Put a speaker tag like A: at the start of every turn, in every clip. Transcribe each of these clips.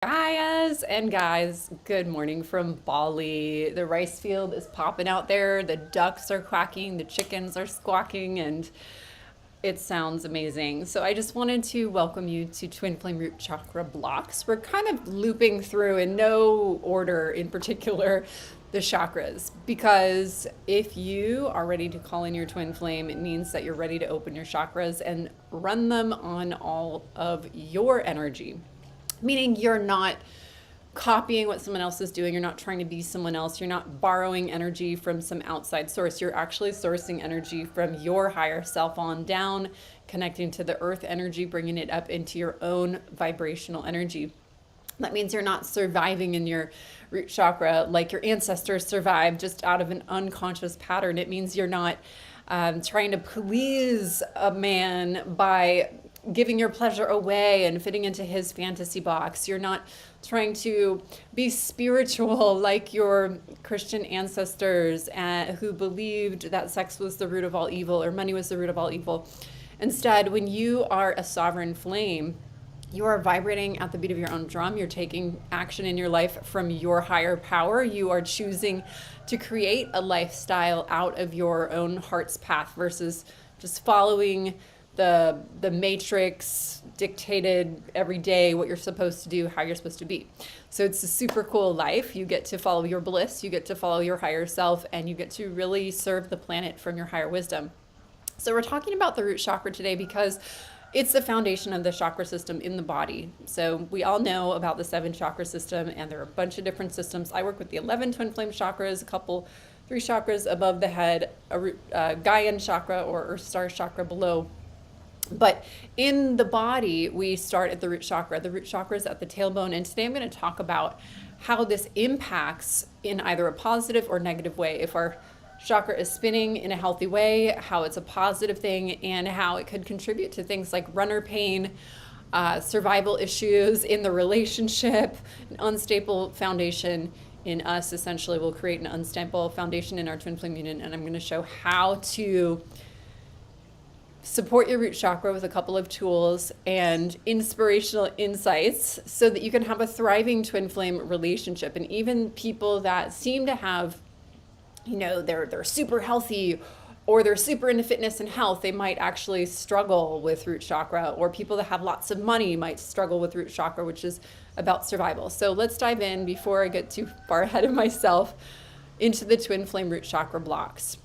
A: Guys and guys, good morning from Bali. The rice field is popping out there, the ducks are quacking, the chickens are squawking, and it sounds amazing. So I just wanted to welcome you to Twin Flame Root Chakra blocks. We're kind of looping through in no order in particular the chakras because if you are ready to call in your twin flame, it means that you're ready to open your chakras and run them on all of your energy, meaning you're not copying what someone else is doing. You're not trying to be someone else. You're not borrowing energy from some outside source. You're actually sourcing energy from your higher self on down, connecting to the earth energy, bringing it up into your own vibrational energy. That means you're not surviving in your root chakra like your ancestors survived just out of an unconscious pattern. It means you're not trying to please a man by giving your pleasure away and fitting into his fantasy box. You're not trying to be spiritual like your Christian ancestors who believed that sex was the root of all evil or money was the root of all evil. Instead, when you are a sovereign flame, you are vibrating at the beat of your own drum. You're taking action in your life from your higher power. You are choosing to create a lifestyle out of your own heart's path versus just following the matrix dictated every day what you're supposed to do, how you're supposed to be. So it's a super cool life. You get to follow your bliss, you get to follow your higher self, and you get to really serve the planet from your higher wisdom. So we're talking about the root chakra today because it's the foundation of the chakra system in the body. So we all know about the 7 chakra system, and there are a bunch of different systems. I work with the 11 twin flame chakras, three chakras above the head, a Gaian chakra or earth star chakra below. But in the body, we start at the root chakra. The root chakra is at the tailbone. And today I'm going to talk about how this impacts in either a positive or negative way. If our chakra is spinning in a healthy way, how it's a positive thing, and how it could contribute to things like runner pain, survival issues in the relationship, an unstable foundation in us essentially will create an unstable foundation in our twin flame union. And I'm going to show how to support your root chakra with a couple of tools and inspirational insights so that you can have a thriving twin flame relationship. And even people that seem to have, they're super healthy or they're super into fitness and health, they might actually struggle with root chakra, or people that have lots of money might struggle with root chakra, which is about survival. So let's dive in before I get too far ahead of myself into the twin flame root chakra blocks.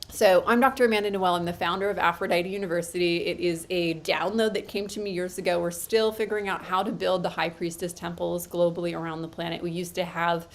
A: So I'm Dr. Amanda Noel. I'm the founder of Aphrodite University. It is a download that came to me years ago. We're still figuring out how to build the high priestess temples globally around the planet. We used to have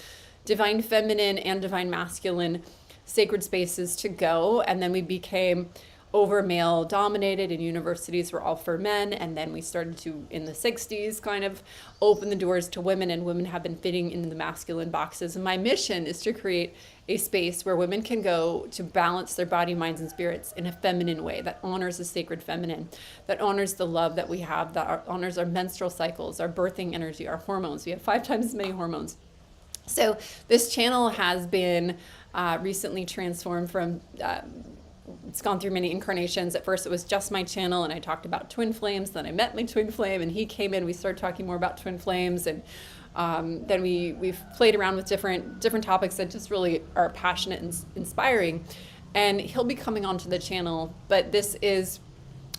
A: divine feminine and divine masculine sacred spaces to go, and then we became over male dominated, and universities were all for men. And then we started to, in the 60s, kind of open the doors to women, and women have been fitting into the masculine boxes. And my mission is to create a space where women can go to balance their body, minds, and spirits in a feminine way that honors the sacred feminine, that honors the love that we have, that honors our menstrual cycles, our birthing energy, our hormones. We have 5 times as many hormones. So this channel has been recently transformed from it's gone through many incarnations. At first it was just my channel and I talked about twin flames. Then I met my twin flame and he came in. We started talking more about twin flames, and then we've played around with different topics that just really are passionate and inspiring. And he'll be coming onto the channel, but this is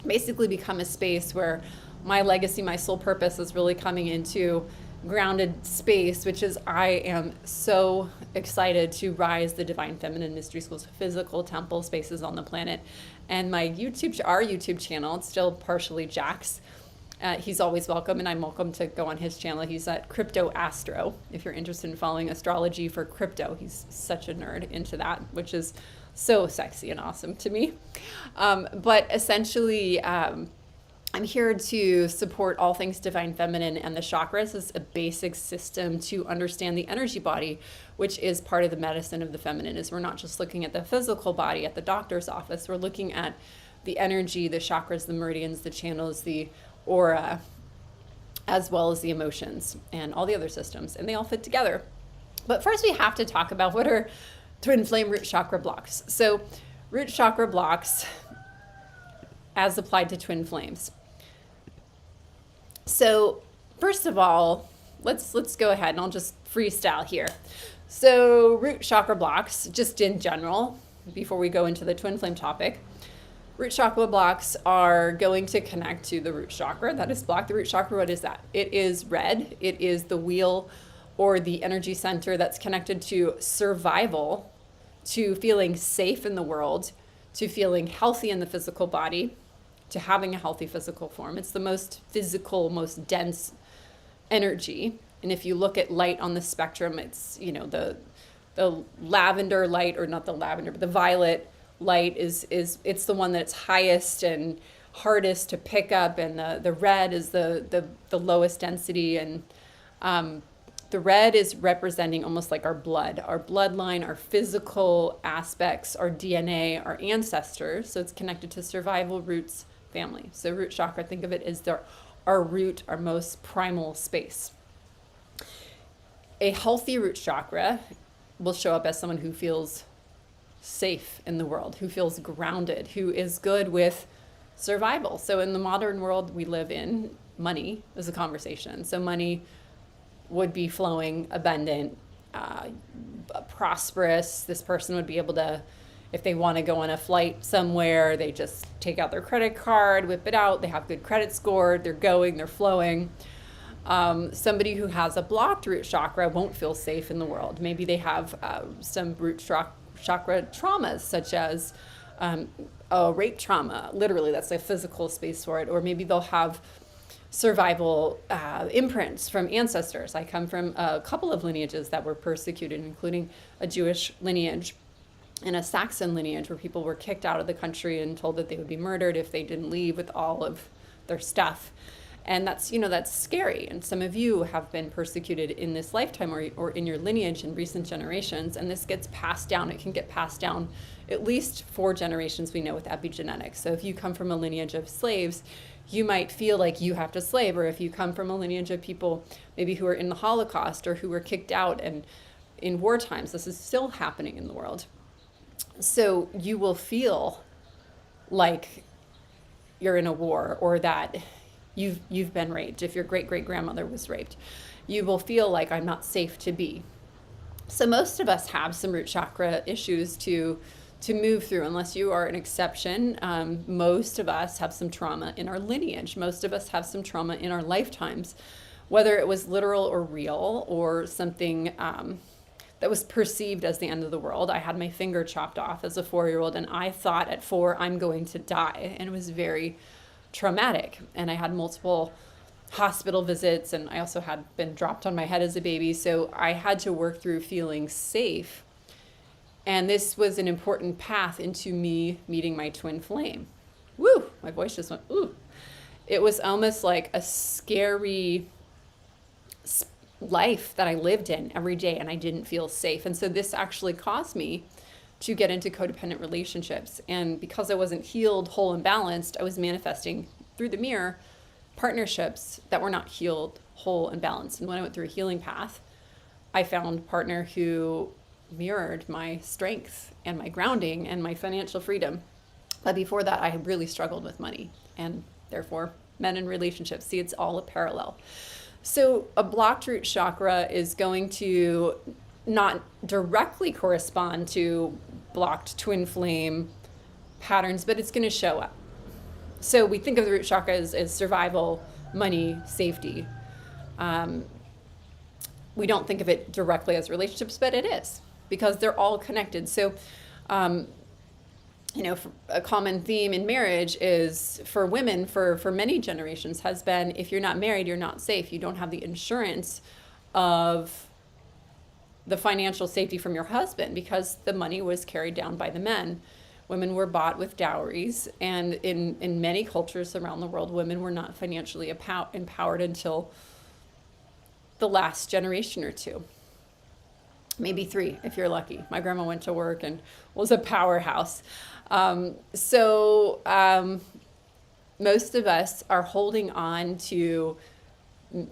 A: basically become a space where my legacy, my soul purpose is really coming into grounded space, which is I am so excited to rise the divine feminine mystery schools, physical temple spaces on the planet. And our YouTube channel, it's still partially Jack's. He's always welcome, and I'm welcome to go on his channel. He's at Crypto Astro. If you're interested in following astrology for crypto, he's such a nerd into that, which is so sexy and awesome to me. But essentially, I'm here to support all things divine feminine, and the chakras is a basic system to understand the energy body, which is part of the medicine of the feminine. Is we're not just looking at the physical body at the doctor's office, we're looking at the energy, the chakras, the meridians, the channels, the aura, as well as the emotions and all the other systems, and they all fit together. But first we have to talk about what are twin flame root chakra blocks. So root chakra blocks as applied to twin flames. So First of all, let's go ahead and I'll just freestyle here. So root chakra blocks, just in general, before we go into the twin flame topic, root chakra blocks are going to connect to the root chakra that is blocked. The root chakra, what is that? It is red. It is the wheel or the energy center that's connected to survival, to feeling safe in the world, to feeling healthy in the physical body, to having a healthy physical form. It's the most physical, most dense energy. And if you look at light on the spectrum, it's, the lavender light, or not the lavender, but the violet light is it's the one that's highest and hardest to pick up, and the red is the lowest density. And the red is representing almost like our blood, our bloodline, our physical aspects, our DNA, our ancestors. So it's connected to survival, roots, family. So root chakra, think of it as our root, our most primal space. A healthy root chakra will show up as someone who feels safe in the world, who feels grounded, who is good with survival. So in the modern world we live in, money is a conversation. So money would be flowing, abundant, prosperous. This person would be able to, if they want to go on a flight somewhere, they just take out their credit card, whip it out, they have good credit score, they're going, they're flowing. Somebody who has a blocked root chakra won't feel safe in the world. Maybe they have some root chakra traumas, such as a rape trauma. Literally, that's a physical space for it. Or maybe they'll have survival imprints from ancestors. I come from a couple of lineages that were persecuted, including a Jewish lineage and a Saxon lineage, where people were kicked out of the country and told that they would be murdered if they didn't leave with all of their stuff. And that's scary. And some of you have been persecuted in this lifetime, or in your lineage in recent generations. And this gets passed down. It can get passed down at least 4 generations, we know, with epigenetics. So if you come from a lineage of slaves, you might feel like you have to slave. Or if you come from a lineage of people maybe who are in the Holocaust, or who were kicked out and in war times, this is still happening in the world. So you will feel like you're in a war, or that you've been raped. If your great-great-grandmother was raped, you will feel like, I'm not safe to be. So most of us have some root chakra issues to move through, unless you are an exception. Most of us have some trauma in our lineage. Most of us have some trauma in our lifetimes, whether it was literal or real, or something that was perceived as the end of the world. I had my finger chopped off as a 4-year-old, and I thought at 4, I'm going to die. And it was very traumatic. And I had multiple hospital visits, and I also had been dropped on my head as a baby. So I had to work through feeling safe. And this was an important path into me meeting my twin flame. Woo! My voice just went, ooh. It was almost like a scary life that I lived in every day, and I didn't feel safe. And so this actually caused me to get into codependent relationships. And because I wasn't healed, whole, and balanced, I was manifesting through the mirror partnerships that were not healed, whole, and balanced. And when I went through a healing path, I found a partner who mirrored my strength and my grounding and my financial freedom. But before that, I had really struggled with money, and therefore men in relationships. See, it's all a parallel. So a blocked root chakra is going to not directly correspond to blocked twin flame patterns, but it's going to show up. So we think of the root chakra as survival, money, safety. We don't think of it directly as relationships, but it is, because they're all connected. So, a common theme in marriage is, for women, for many generations, has been, if you're not married, you're not safe. You don't have the insurance of the financial safety from your husband, because the money was carried down by the men. Women were bought with dowries, and in many cultures around the world, women were not financially empowered until the last generation or 2. Maybe 3 if you're lucky. My grandma went to work and was a powerhouse. Most of us are holding on to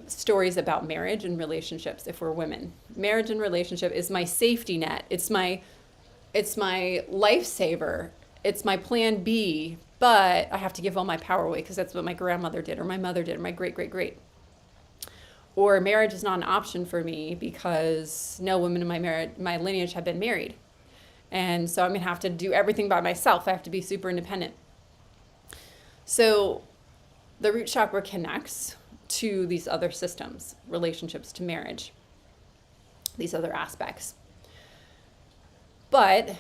A: stories about marriage and relationships if we're women. Marriage and relationship is my safety net. It's my lifesaver. It's my plan B, but I have to give all my power away because that's what my grandmother did, or my mother did, or my great-great-great. or marriage is not an option for me because no women in my lineage have been married. And so I'm going to have to do everything by myself. I have to be super independent. So the root chakra connects to these other systems, relationships, to marriage, these other aspects. But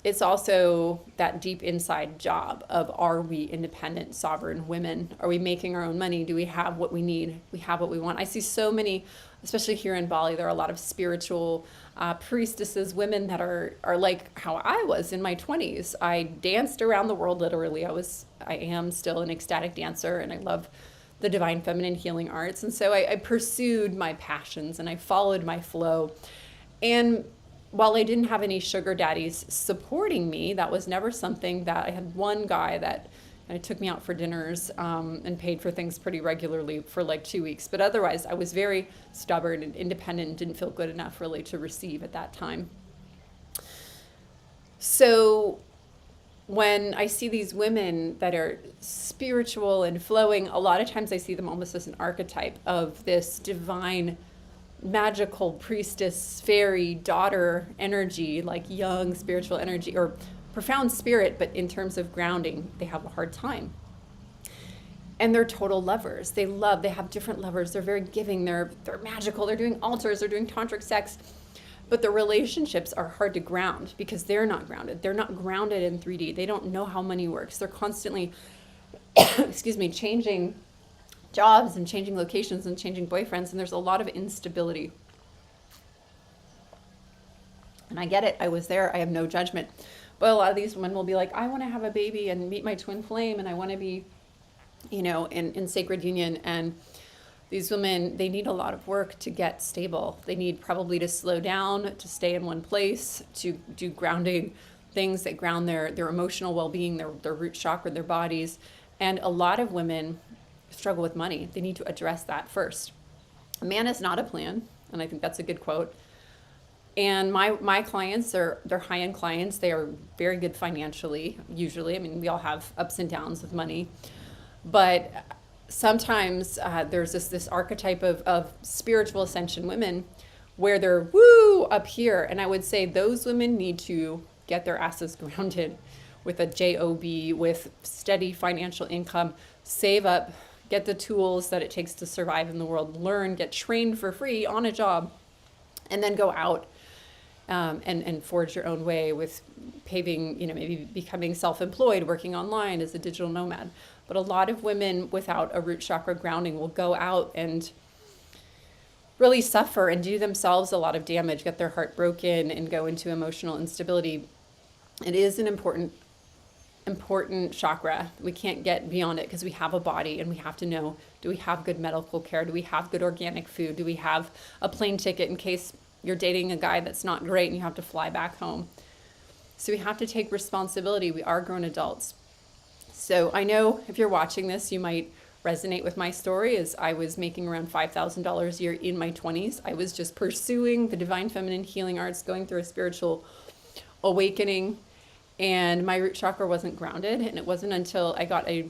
A: it's also that deep inside job of, are we independent, sovereign women? Are we making our own money? Do we have what we need? We have what we want. I see so many, especially here in Bali, there are a lot of spiritual priestesses, women that are like how I was in my 20s. I danced around the world, literally. I am still an ecstatic dancer, and I love the divine feminine healing arts. And so I pursued my passions and I followed my flow. And while I didn't have any sugar daddies supporting me, that was never something that I had. One guy that kind of took me out for dinners and paid for things pretty regularly for like 2 weeks. But otherwise, I was very stubborn and independent and didn't feel good enough really to receive at that time. So when I see these women that are spiritual and flowing, a lot of times I see them almost as an archetype of this divine magical priestess, fairy, daughter energy, like young spiritual energy or profound spirit, but in terms of grounding, they have a hard time. And they're total lovers. They have different lovers. They're very giving. They're magical. They're doing altars. They're doing tantric sex. But the relationships are hard to ground because they're not grounded. They're not grounded in 3D. They don't know how money works. They're constantly, changing jobs and changing locations and changing boyfriends, and there's a lot of instability. And I get it. I was there. I have no judgment. But a lot of these women will be like, I want to have a baby and meet my twin flame, and I want to be, in sacred union. And these women, they need a lot of work to get stable. They need probably to slow down, to stay in one place, to do grounding things that ground their emotional well-being, their root chakra, their bodies. And a lot of women struggle with money. They need to address that first. A man is not a plan, and I think that's a good quote. And my clients they're high-end clients. They are very good financially, usually. I mean, we all have ups and downs with money. But sometimes there's this archetype of spiritual ascension women where they're woo up here. And I would say those women need to get their asses grounded with a job, with steady financial income, save up, get the tools that it takes to survive in the world, learn, get trained for free on a job, and then go out and forge your own way with paving, maybe becoming self-employed, working online as a digital nomad. But a lot of women without a root chakra grounding will go out and really suffer and do themselves a lot of damage, get their heart broken, and go into emotional instability. It is an important chakra. We can't get beyond it because we have a body, and we have to know, do we have good medical care? Do we have good organic food? Do we have a plane ticket in case you're dating a guy that's not great and you have to fly back home? So we have to take responsibility. We are grown adults. So I know if you're watching this, you might resonate with my story. As I was making around $5,000 a year in my 20s. I was just pursuing the divine feminine healing arts, going through a spiritual awakening. And my root chakra wasn't grounded. And it wasn't until I got a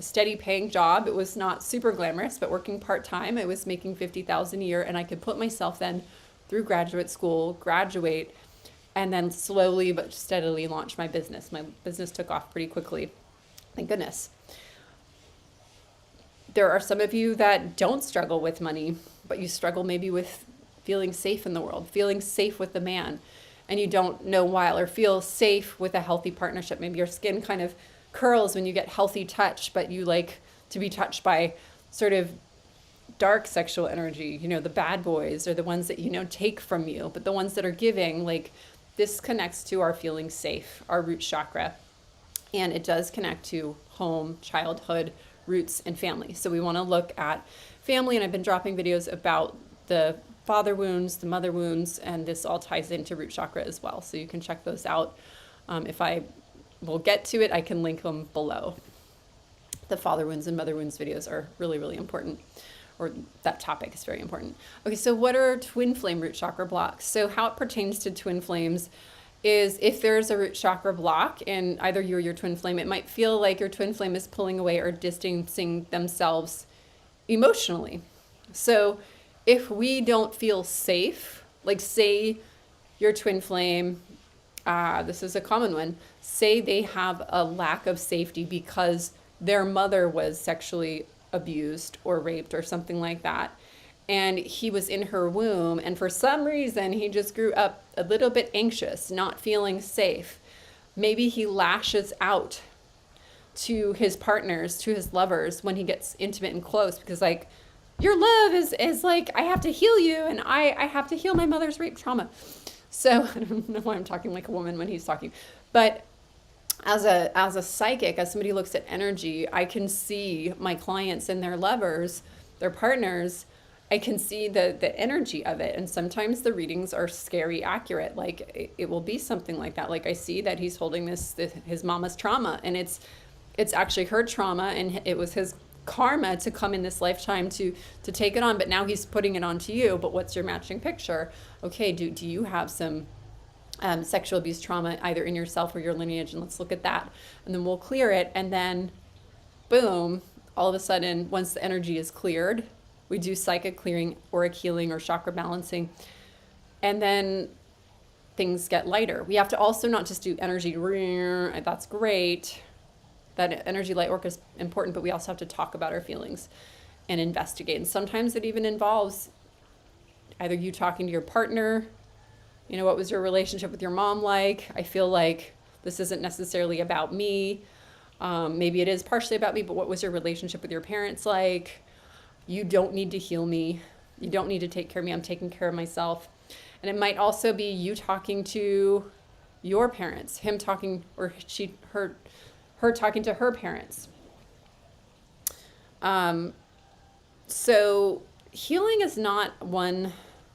A: steady paying job. It was not super glamorous, but working part-time. I was making $50,000 a year, and I could put myself then through graduate school, graduate, and then slowly but steadily launch my business. My business took off pretty quickly. Thank goodness. There are some of you that don't struggle with money, but you struggle maybe with feeling safe in the world, feeling safe with the man. And you don't know why, or feel safe with a healthy partnership. Maybe your skin kind of curls when you get healthy touch, but you like to be touched by sort of dark sexual energy. The bad boys are the ones that, take from you, but the ones that are giving, like, this connects to our feeling safe, our root chakra. And it does connect to home, childhood, roots, and family. So we want to look at family, and I've been dropping videos about the father wounds, the mother wounds, and this all ties into root chakra as well. So you can check those out. If I will get to it, I can link them below. The father wounds and mother wounds videos are really, really important, or that topic is very important. Okay, so what are twin flame root chakra blocks? So how it pertains to twin flames is if there's a root chakra block in either you or your twin flame, it might feel like your twin flame is pulling away or distancing themselves emotionally. So if we don't feel safe, like say your twin flame, this is a common one, say they have a lack of safety because their mother was sexually abused or raped or something like that, and he was in her womb, and for some reason he just grew up a little bit anxious, not feeling safe. Maybe he lashes out to his partners, to his lovers when he gets intimate and close, because like, your love is like, I have to heal you, and I have to heal my mother's rape trauma. So I don't know why I'm talking like a woman when he's talking, but as a psychic, as somebody who looks at energy, I can see my clients and their lovers, their partners. I can see the energy of it, and sometimes the readings are scary accurate. Like it will be something like that. Like I see that he's holding this his mama's trauma, and it's actually her trauma, and it was his karma to come in this lifetime to take it on, but now he's putting it onto you. But what's your matching picture? Okay, do you have some sexual abuse trauma either in yourself or your lineage? And let's look at that, and then we'll clear it. And then boom, all of a sudden, once the energy is cleared, we do psychic clearing, auric healing, or chakra balancing, and then things get lighter. We have to also not just do energy, that's great, that energy light work is important, but we also have to talk about our feelings and investigate. And sometimes it even involves either you talking to your partner, you know, what was your relationship with your mom like? I feel like this isn't necessarily about me. Maybe it is partially about me, but what was your relationship with your parents like? You don't need to heal me. You don't need to take care of me. I'm taking care of myself. And it might also be you talking to your parents, him talking, or her talking to her parents. So healing is not one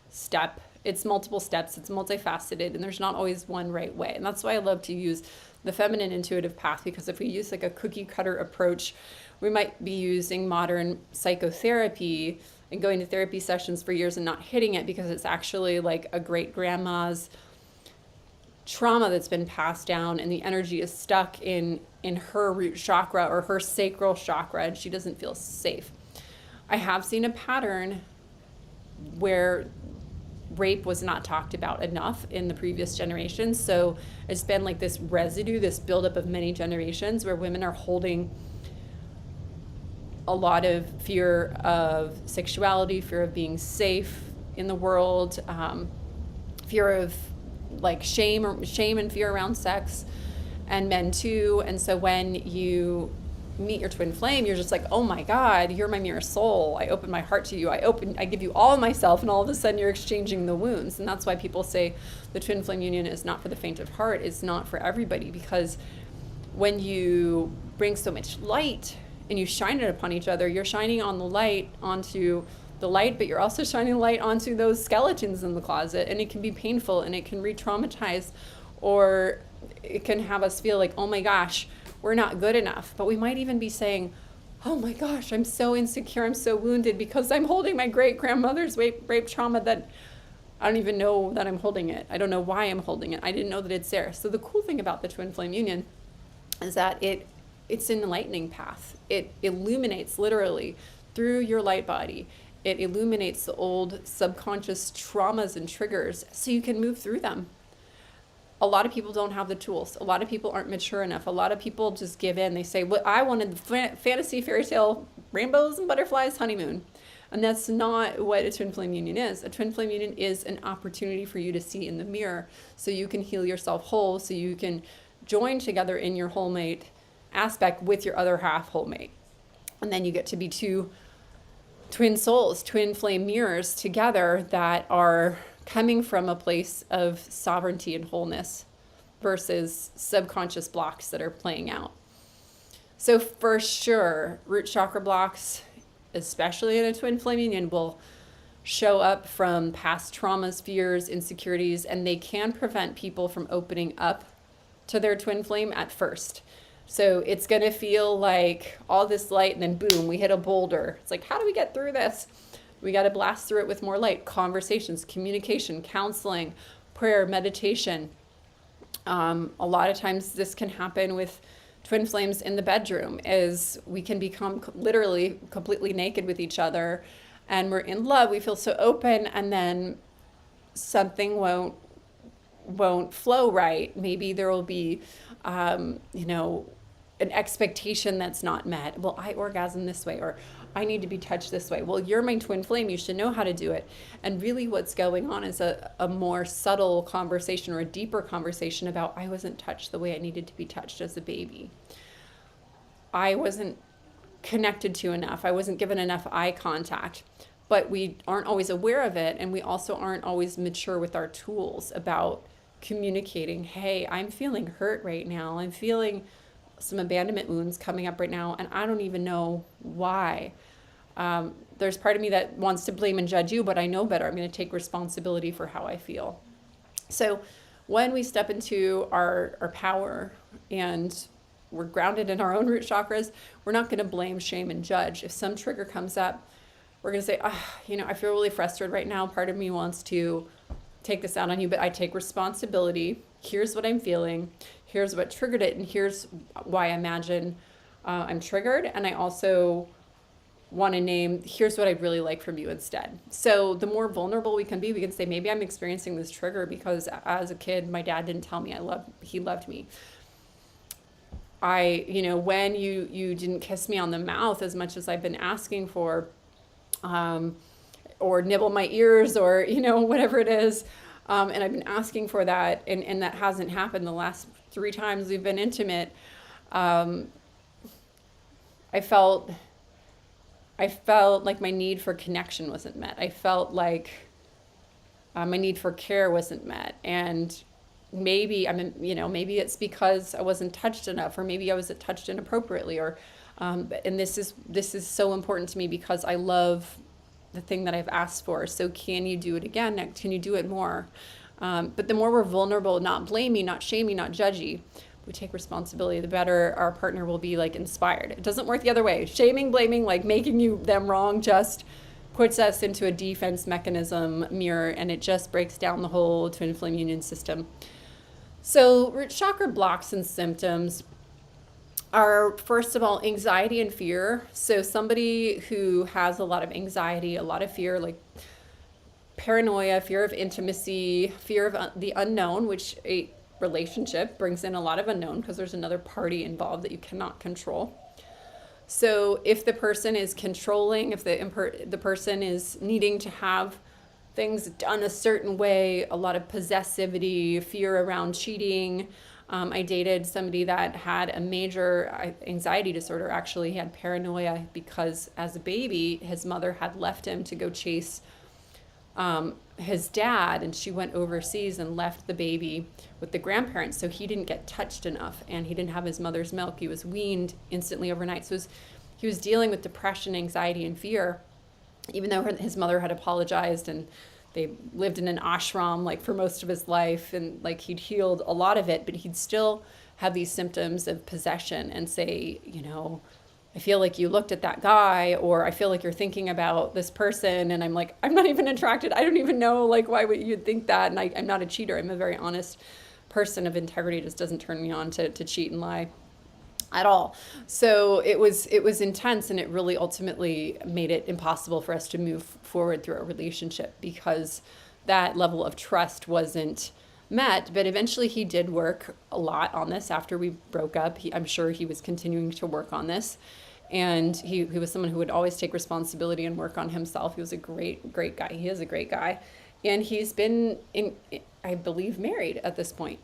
A: step. It's multiple steps. It's multifaceted, and there's not always one right way. And that's why I love to use the feminine intuitive path, because if we use like a cookie cutter approach, we might be using modern psychotherapy and going to therapy sessions for years and not hitting it, because it's actually like a great grandma's trauma that's been passed down, and the energy is stuck in her root chakra or her sacral chakra, and she doesn't feel safe. I have seen a pattern where rape was not talked about enough in the previous generations. So it's been like this residue, this buildup of many generations where women are holding a lot of fear of sexuality, fear of being safe in the world, fear of like shame and fear around sex, and men too. And so when you meet your twin flame, you're just like, oh my God, you're my mirror soul. I open my heart to you. I give you all of myself, and all of a sudden you're exchanging the wounds. And that's why people say the twin flame union is not for the faint of heart. It's not for everybody, because when you bring so much light and you shine it upon each other, you're shining on the light onto the light, but you're also shining light onto those skeletons in the closet, and it can be painful, and it can re-traumatize, or it can have us feel like, oh my gosh, we're not good enough. But we might even be saying, oh my gosh, I'm so insecure, I'm so wounded because I'm holding my great grandmother's rape trauma that I don't even know that I'm holding it. I don't know why I'm holding it. I didn't know that it's there. So the cool thing about the twin flame union is that it's an enlightening path. It illuminates literally through your light body. It illuminates the old subconscious traumas and triggers so you can move through them. A lot of people don't have the tools. A lot of people aren't mature enough. A lot of people just give in. They say, well, I wanted the fantasy fairy tale rainbows and butterflies honeymoon. And that's not what a twin flame union is. A twin flame union is an opportunity for you to see in the mirror so you can heal yourself whole, so you can join together in your whole mate aspect with your other half whole mate. And then you get to be two twin souls, twin flame mirrors together that are coming from a place of sovereignty and wholeness versus subconscious blocks that are playing out. So for sure, root chakra blocks, especially in a twin flame union, will show up from past traumas, fears, insecurities, and they can prevent people from opening up to their twin flame at first. So it's going to feel like all this light, and then boom, we hit a boulder. It's like, how do we get through this? We got to blast through it with more light. Conversations, communication, counseling, prayer, meditation. A lot of times this can happen with twin flames in the bedroom, as we can become literally completely naked with each other, and we're in love, we feel so open, and then something won't flow right. Maybe there will be, you know, an expectation that's not met. Well, I orgasm this way, or I need to be touched this way. Well, you're my twin flame. You should know how to do it. And really what's going on is a more subtle conversation, or a deeper conversation about, I wasn't touched the way I needed to be touched as a baby. I wasn't connected to enough. I wasn't given enough eye contact. But we aren't always aware of it. And we also aren't always mature with our tools about communicating, hey, I'm feeling hurt right now. I'm feeling some abandonment wounds coming up right now, and I don't even know why. There's part of me that wants to blame and judge you, but I know better. I'm going to take responsibility for how I feel. So when we step into our power and we're grounded in our own root chakras, we're not going to blame, shame, and judge. If some trigger comes up, we're going to say, you know, I feel really frustrated right now. Part of me wants to take this out on you, but I take responsibility. Here's what I'm feeling. Here's what triggered it. And here's why I imagine I'm triggered. And I also want to name, here's what I'd really like from you instead. So the more vulnerable we can be, we can say, maybe I'm experiencing this trigger because as a kid, my dad didn't tell me he loved me. You know, when you didn't kiss me on the mouth as much as I've been asking for, or nibble my ears, or, you know, whatever it is. And I've been asking for that, and that hasn't happened the last 3 times we've been intimate. I felt like my need for connection wasn't met. I felt like my need for care wasn't met. And maybe maybe it's because I wasn't touched enough, or maybe I was touched inappropriately, or and this is so important to me because I love the thing that I've asked for. So can you do it again? Can you do it more? But the more we're vulnerable, not blaming, not shaming, not judgy, we take responsibility, the better our partner will be like inspired. It doesn't work the other way. Shaming, blaming, like making them wrong just puts us into a defense mechanism mirror, and it just breaks down the whole twin flame union system. So root chakra blocks and symptoms are, first of all, anxiety and fear. So somebody who has a lot of anxiety, a lot of fear, like paranoia, fear of intimacy, fear of the unknown, which a relationship brings in a lot of unknown because there's another party involved that you cannot control. So if the person is controlling, if the person is needing to have things done a certain way, a lot of possessivity, fear around cheating. I dated somebody that had a major anxiety disorder. Actually, he had paranoia because as a baby, his mother had left him to go chase his dad, and she went overseas and left the baby with the grandparents. So he didn't get touched enough, and he didn't have his mother's milk. He was weaned instantly overnight. So he was dealing with depression, anxiety, and fear, even though his mother had apologized, and they lived in an ashram like for most of his life, and like he'd healed a lot of it, but he'd still have these symptoms of possession and say, you know, I feel like you looked at that guy, or I feel like you're thinking about this person. And I'm like, I'm not even attracted. I don't even know like why would you think that. And I'm not a cheater. I'm a very honest person of integrity. It just doesn't turn me on to cheat and lie at all. So it was intense, and it really ultimately made it impossible for us to move forward through our relationship because that level of trust wasn't met. But eventually he did work a lot on this after we broke up. I'm sure he was continuing to work on this. And he was someone who would always take responsibility and work on himself. He was a great guy. He is a great guy. And he's been, I believe, married at this point.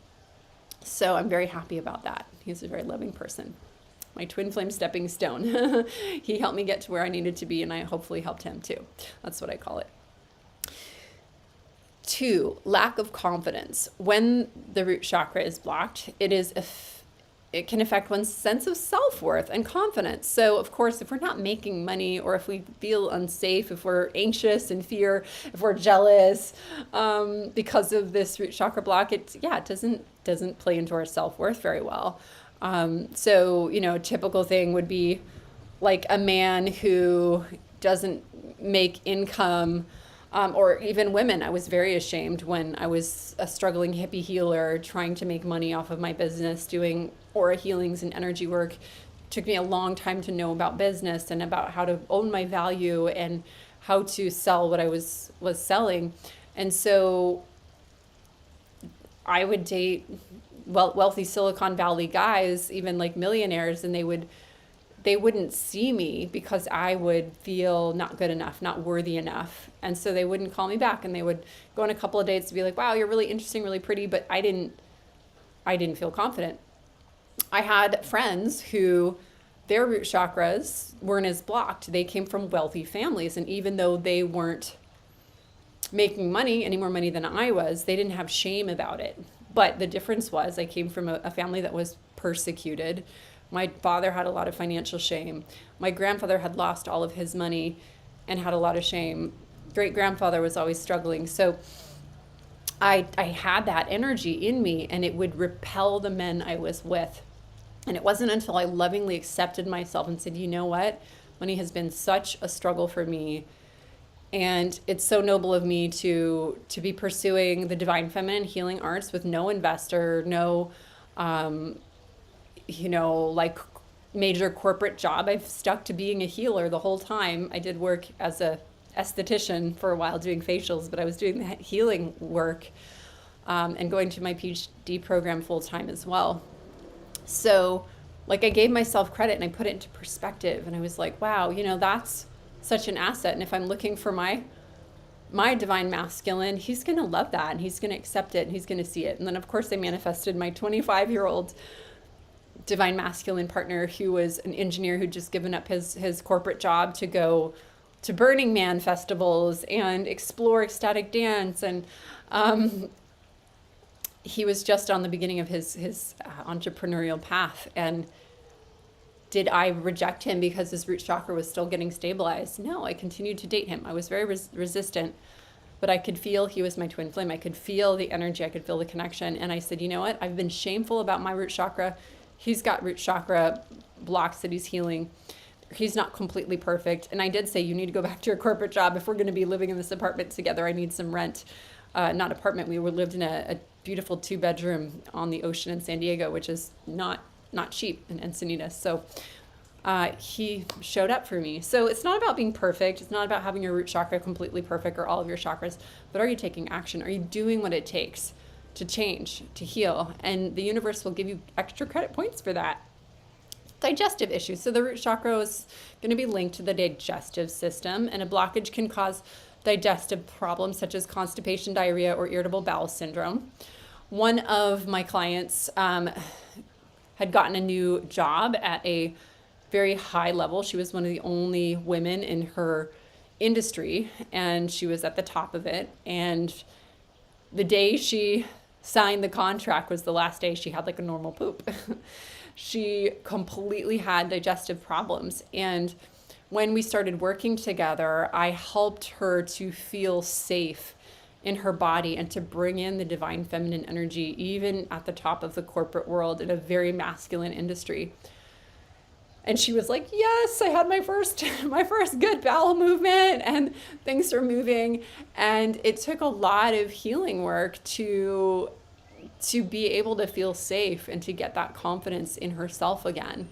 A: So I'm very happy about that. He's a very loving person. My twin flame stepping stone. He helped me get to where I needed to be, and I hopefully helped him too. That's what I call it. 2, lack of confidence. When the root chakra is blocked, it can affect one's sense of self-worth and confidence. So of course, if we're not making money, or if we feel unsafe, if we're anxious and fear, if we're jealous because of this root chakra block, it doesn't play into our self-worth very well. So, you know, a typical thing would be like a man who doesn't make income, or even women. I was very ashamed when I was a struggling hippie healer trying to make money off of my business, doing aura healings and energy work. It took me a long time to know about business and about how to own my value and how to sell what I was selling. And so I would date wealthy Silicon Valley guys, even like millionaires, and they wouldn't see me because I would feel not good enough, not worthy enough. And so they wouldn't call me back, and they would go on a couple of dates to be like, wow, you're really interesting, really pretty, but I didn't feel confident. I had friends who their root chakras weren't as blocked. They came from wealthy families, and even though they weren't making money, any more money than I was, they didn't have shame about it. But the difference was I came from a family that was persecuted. My father had a lot of financial shame. My grandfather had lost all of his money and had a lot of shame. Great grandfather was always struggling. So I had that energy in me, and it would repel the men I was with. And it wasn't until I lovingly accepted myself and said, you know what? Money has been such a struggle for me. And it's so noble of me to be pursuing the divine feminine healing arts with no investor, no, like major corporate job. I've stuck to being a healer the whole time. I did work as a esthetician for a while doing facials, but I was doing the healing work and going to my PhD program full time as well. So like I gave myself credit and I put it into perspective, and I was like, wow, that's such an asset. And if I'm looking for my divine masculine, he's going to love that, and he's going to accept it, and he's going to see it. And then of course I manifested my 25-year-old divine masculine partner, who was an engineer who'd just given up his corporate job to go to Burning Man festivals and explore ecstatic dance. And he was just on the beginning of his entrepreneurial path. And did I reject him because his root chakra was still getting stabilized? No, I continued to date him. I was very resistant, but I could feel he was my twin flame. I could feel the energy. I could feel the connection. And I said, you know what? I've been shameful about my root chakra. He's got root chakra blocks that he's healing. He's not completely perfect. And I did say, you need to go back to your corporate job. If we're going to be living in this apartment together, I need some rent. Not apartment. We lived in a beautiful 2-bedroom on the ocean in San Diego, which is not cheap in Encinitas. So he showed up for me. So it's not about being perfect. It's not about having your root chakra completely perfect or all of your chakras, but are you taking action? Are you doing what it takes to change, to heal? And the universe will give you extra credit points for that. Digestive issues. So the root chakra is going to be linked to the digestive system, and a blockage can cause digestive problems such as constipation, diarrhea, or irritable bowel syndrome. One of my clients had gotten a new job at a very high level. She was one of the only women in her industry, and she was at the top of it. And the day she signed the contract was the last day she had like a normal poop. She completely had digestive problems. And when we started working together, I helped her to feel safe in her body and to bring in the divine feminine energy, even at the top of the corporate world in a very masculine industry. And she was like, yes, I had my first good bowel movement, and things are moving. And it took a lot of healing work to be able to feel safe and to get that confidence in herself again.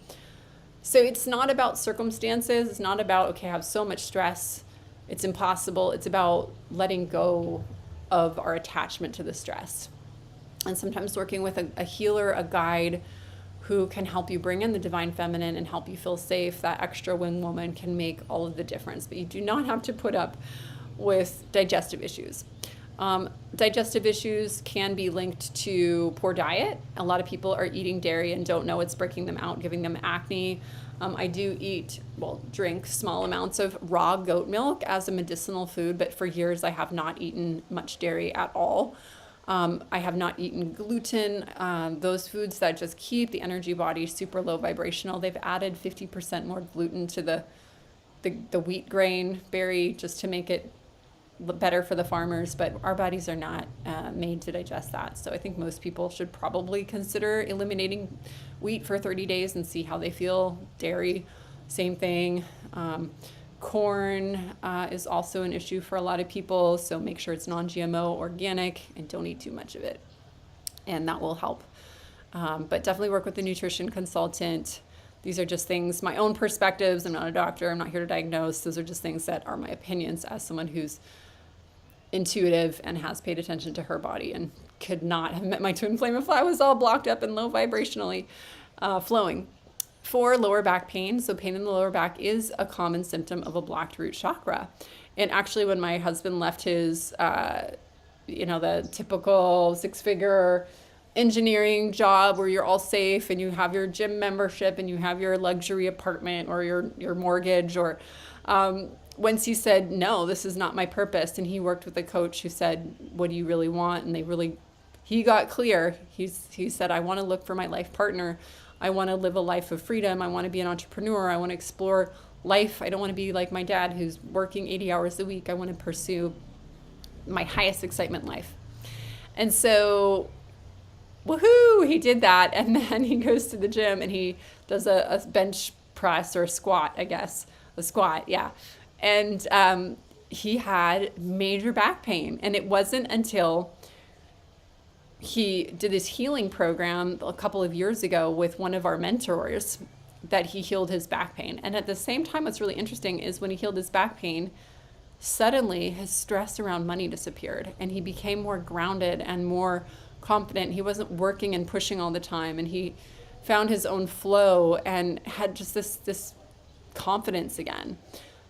A: So it's not about circumstances. It's not about, okay, I have so much stress, it's impossible. It's about letting go of our attachment to the stress. And sometimes working with a healer, a guide who can help you bring in the divine feminine and help you feel safe, that extra wing woman can make all of the difference. But you do not have to put up with digestive issues. Digestive issues can be linked to poor diet. A lot of people are eating dairy and don't know it's breaking them out, giving them acne. I do drink small amounts of raw goat milk as a medicinal food, but for years I have not eaten much dairy at all. I have not eaten gluten, those foods that just keep the energy body super low vibrational. They've added 50% more gluten to the wheat grain berry just to make it better for the farmers, but our bodies are not made to digest that. So I think most people should probably consider eliminating wheat for 30 days and see how they feel. Dairy, same thing. Corn is also an issue for a lot of people, so make sure it's non-GMO, organic, and don't eat too much of it, and that will help. But definitely work with a nutrition consultant. These are just things, my own perspectives. I'm not a doctor. I'm not here to diagnose. Those are just things that are my opinions as someone who's intuitive and has paid attention to her body and could not have met my twin flame if I was all blocked up and low vibrationally flowing. For lower back pain, so pain in the lower back is a common symptom of a blocked root chakra. And actually, when my husband left his, the typical 6-figure engineering job where you're all safe and you have your gym membership and you have your luxury apartment or your mortgage, or once he said, no, this is not my purpose, and he worked with a coach who said, what do you really want? And he got clear. He said, I want to look for my life partner. I want to live a life of freedom. I want to be an entrepreneur. I want to explore life. I don't want to be like my dad who's working 80 hours a week. I want to pursue my highest excitement life. And so, woohoo, he did that. And then he goes to the gym and he does a bench press or a squat, I guess. A squat, yeah. And he had major back pain. And it wasn't until he did this healing program a couple of years ago with one of our mentors that he healed his back pain. And at the same time, what's really interesting is when he healed his back pain, suddenly his stress around money disappeared and he became more grounded and more confident. He wasn't working and pushing all the time, and he found his own flow and had just this confidence again.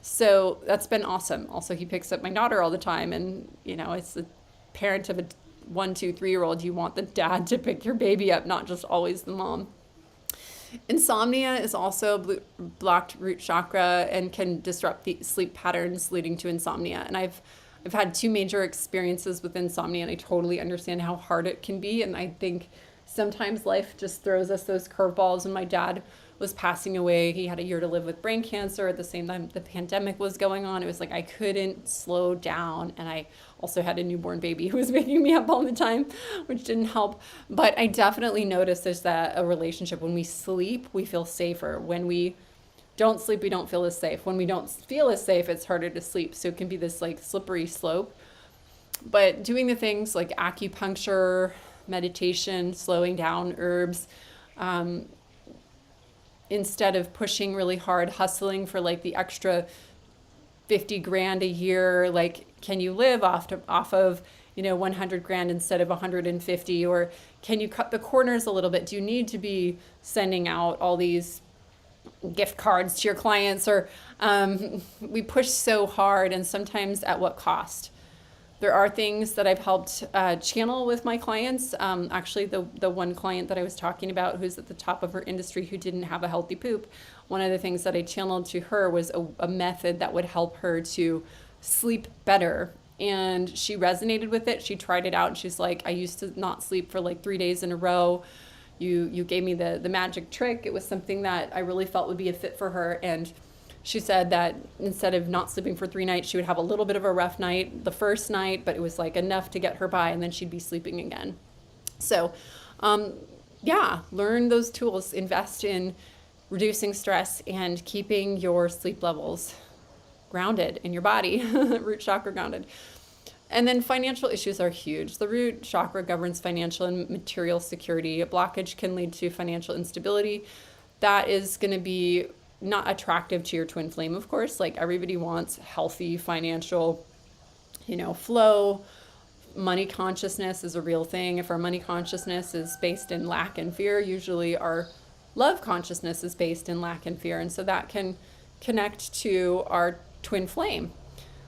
A: So that's been awesome. Also, he picks up my daughter all the time, and it's the parent of a 1, 2, 3-year-old. You want the dad to pick your baby up, not just always the mom. Insomnia is also blocked root chakra and can disrupt the sleep patterns leading to insomnia. And I've had 2 major experiences with insomnia, and I totally understand how hard it can be. And I think sometimes life just throws us those curveballs. When my dad was passing away, he had a year to live with brain cancer. At the same time, the pandemic was going on. It was like I couldn't slow down. And I also had a newborn baby who was waking me up all the time, which didn't help. But I definitely noticed there's a relationship. When we sleep, we feel safer. When we don't sleep, we don't feel as safe. When we don't feel as safe, it's harder to sleep. So it can be this like slippery slope. But doing the things like acupuncture, meditation, slowing down, herbs, instead of pushing really hard, hustling for like the extra 50 grand a year, like, can you live off of 100 grand instead of 150? Or can you cut the corners a little bit? Do you need to be sending out all these gift cards to your clients? Or we push so hard, and sometimes at what cost? There are things that I've helped channel with my clients. Actually, the one client that I was talking about who's at the top of her industry who didn't have a healthy poop, one of the things that I channeled to her was a method that would help her to sleep better. And she resonated with it. She tried it out, and she's like, I used to not sleep for like 3 days in a row. You gave me the magic trick. It was something that I really felt would be a fit for her. And she said that instead of not sleeping for 3 nights, she would have a little bit of a rough night the first night, but it was like enough to get her by, and then she'd be sleeping again. So, learn those tools, invest in reducing stress and keeping your sleep levels grounded in your body, root chakra grounded. And then financial issues are huge. The root chakra governs financial and material security. A blockage can lead to financial instability. That is going to be not attractive to your twin flame, of course. Like, everybody wants healthy financial, flow. Money consciousness is a real thing. If our money consciousness is based in lack and fear, usually our love consciousness is based in lack and fear. And so that can connect to our twin flame.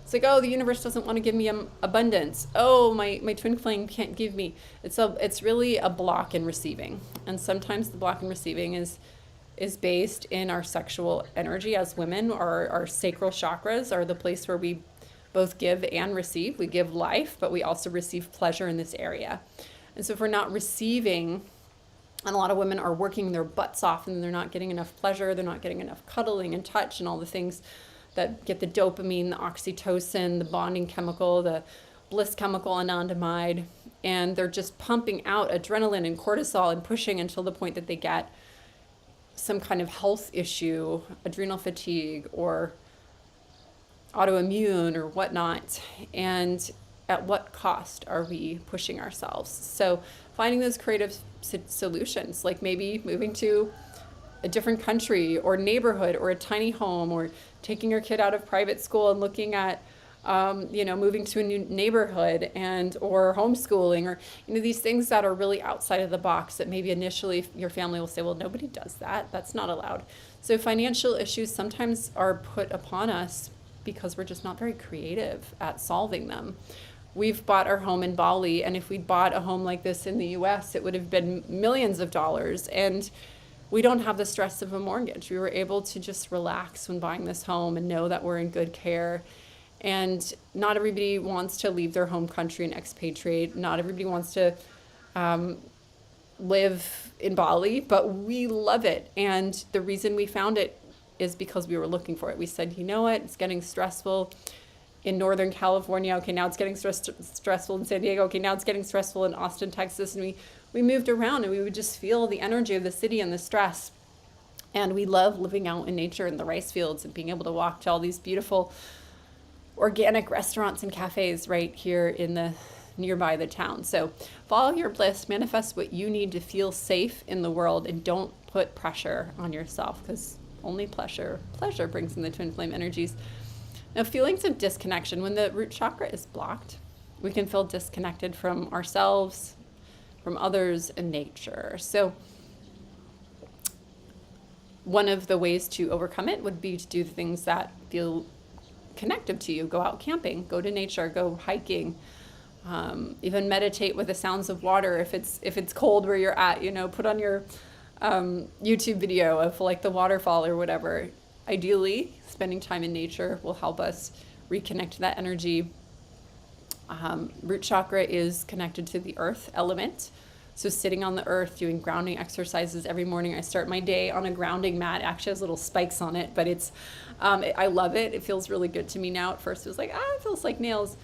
A: It's like, oh, the universe doesn't want to give me abundance. Oh, my twin flame can't give me. It's really a block in receiving. And sometimes the block in receiving is based in our sexual energy as women. Our sacral chakras are the place where we both give and receive. We give life, but we also receive pleasure in this area. And so if we're not receiving, and a lot of women are working their butts off and they're not getting enough pleasure, they're not getting enough cuddling and touch and all the things that get the dopamine, the oxytocin, the bonding chemical, the bliss chemical, anandamide, and they're just pumping out adrenaline and cortisol and pushing until the point that they get some kind of health issue, adrenal fatigue or autoimmune or whatnot. And at what cost are we pushing ourselves? So finding those creative solutions, like maybe moving to a different country or neighborhood or a tiny home, or taking your kid out of private school and looking at moving to a new neighborhood, and or homeschooling, or these things that are really outside of the box that maybe initially your family will say, well, nobody does that, that's not allowed. So financial issues sometimes are put upon us because we're just not very creative at solving them. We've bought our home in Bali, and if we'd bought a home like this in the US, it would have been millions of dollars, and we don't have the stress of a mortgage. We were able to just relax when buying this home and know that we're in good care. And not everybody wants to leave their home country and expatriate. Not everybody wants to live in Bali, but we love it. And the reason we found it is because we were looking for it. We said, you know what, it's getting stressful in Northern California. Okay, now it's getting stressful in San Diego. Okay, now it's getting stressful in Austin, Texas. And we moved around, and we would just feel the energy of the city and the stress. And we love living out in nature in the rice fields and being able to walk to all these beautiful organic restaurants and cafes right here in the nearby the town. So follow your bliss, manifest what you need to feel safe in the world, and don't put pressure on yourself, because only pleasure brings in the twin flame energies. Now, feelings of disconnection, when the root chakra is blocked, we can feel disconnected from ourselves, from others, and nature. So one of the ways to overcome it would be to do things that feel connective to you. Go out camping, go to nature, go hiking, even meditate with the sounds of water. If it's cold where you're at, put on your YouTube video of like the waterfall or whatever. Ideally, spending time in nature will help us reconnect to that energy. Root chakra is connected to the earth element. So sitting on the earth, doing grounding exercises every morning. I start my day on a grounding mat. It actually has little spikes on it, but I love it. It feels really good to me now. At first it was like, it feels like nails.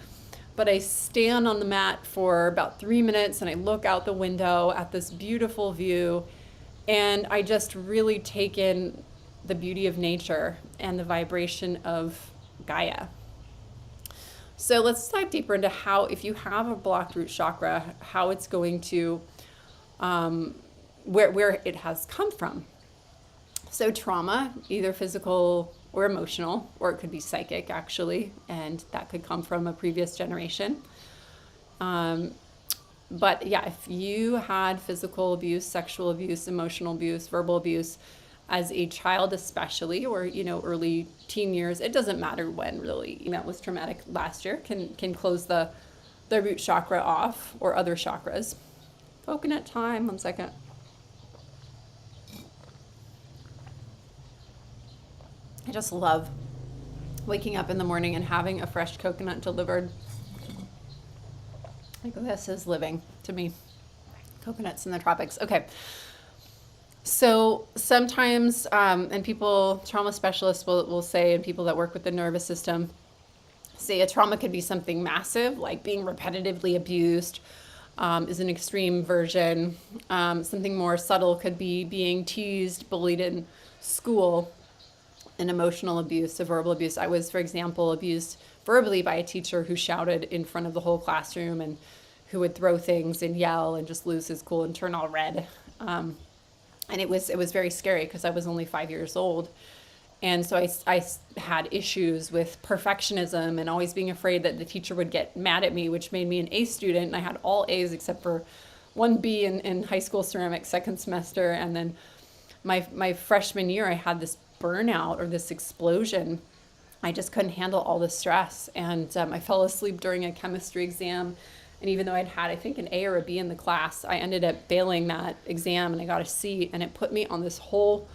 A: But I stand on the mat for about 3 minutes, and I look out the window at this beautiful view, and I just really take in the beauty of nature and the vibration of Gaia. So let's dive deeper into how, if you have a blocked root chakra, how it's going to where it has come from. So trauma, either physical or emotional, or it could be psychic actually, and that could come from a previous generation. But yeah, if you had physical abuse, sexual abuse, emotional abuse, verbal abuse as a child especially, or early teen years, it doesn't matter when really, that was traumatic last year, can close the root chakra off, or other chakras. Coconut time, 1 second. I just love waking up in the morning and having a fresh coconut delivered. Like, this is living to me. Coconuts in the tropics. Okay. So sometimes, and people, trauma specialists will say, and people that work with the nervous system say a trauma could be something massive, like being repetitively abused, is an extreme version. Something more subtle could be being teased, bullied in school, and emotional abuse, so verbal abuse. I was, for example, abused verbally by a teacher who shouted in front of the whole classroom, and who would throw things and yell and just lose his cool and turn all red. And it was very scary because I was only 5 years old. And so I had issues with perfectionism and always being afraid that the teacher would get mad at me, which made me an A student. And I had all A's except for 1 B in high school ceramics second semester. And then my freshman year, I had this burnout, or this explosion. I just couldn't handle all the stress. And I fell asleep during a chemistry exam. And even though I'd had, I think, an A or a B in the class, I ended up failing that exam, and I got a C. And it put me on this whole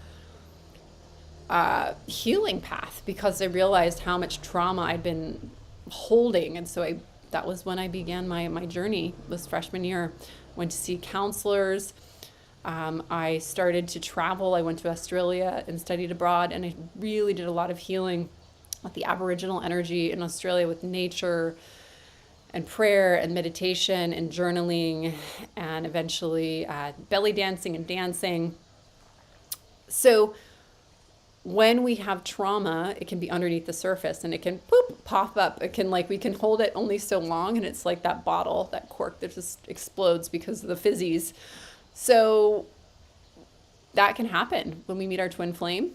A: healing path, because I realized how much trauma I'd been holding. And so that was when I began my journey, was freshman year. Went to see counselors. I started to travel. I went to Australia and studied abroad, and I really did a lot of healing with the Aboriginal energy in Australia, with nature and prayer and meditation and journaling, and eventually belly dancing and dancing. So when we have trauma, it can be underneath the surface, and it can pop up. It can, we can hold it only so long, and it's like that bottle, that cork that just explodes because of the fizzies. So that can happen when we meet our twin flame.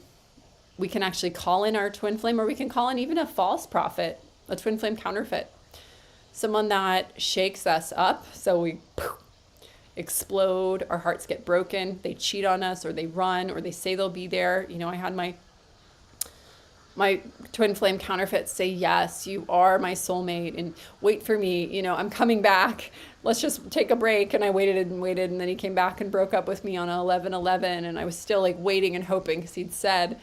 A: We can actually call in our twin flame, or we can call in even a false prophet, a twin flame counterfeit, someone that shakes us up. So we explode, our hearts get broken, they cheat on us, or they run, or they say they'll be there. You know, I had my twin flame counterfeit say, yes, you are my soulmate, and wait for me, you know, I'm coming back, let's just take a break. And I waited and waited, and then he came back and broke up with me on 11/11, and I was still like waiting and hoping, because he'd said,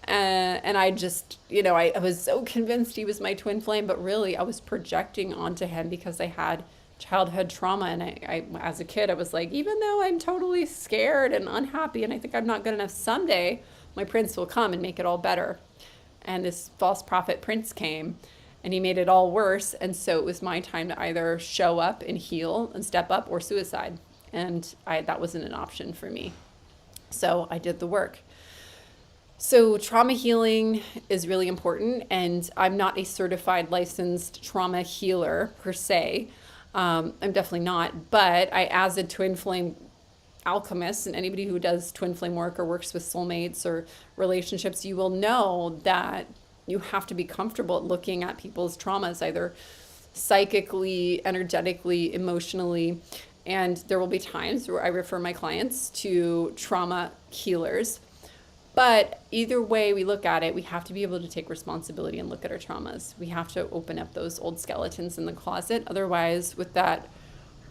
A: and I just, you know, I was so convinced he was my twin flame, but really I was projecting onto him because I had childhood trauma. And I as a kid, I was like, even though I'm totally scared and unhappy and I think I'm not good enough, someday my prince will come and make it all better. And this false prophet prince came, and he made it all worse. And so it was my time to either show up and heal and step up, or suicide. And that wasn't an option for me. So I did the work. So trauma healing is really important, and I'm not a certified licensed trauma healer per se. I'm definitely not, but as a twin flame alchemist, and anybody who does twin flame work or works with soulmates or relationships, you will know that you have to be comfortable looking at people's traumas, either psychically, energetically, emotionally. And there will be times where I refer my clients to trauma healers. But either way we look at it, we have to be able to take responsibility and look at our traumas. We have to open up those old skeletons in the closet. Otherwise, with that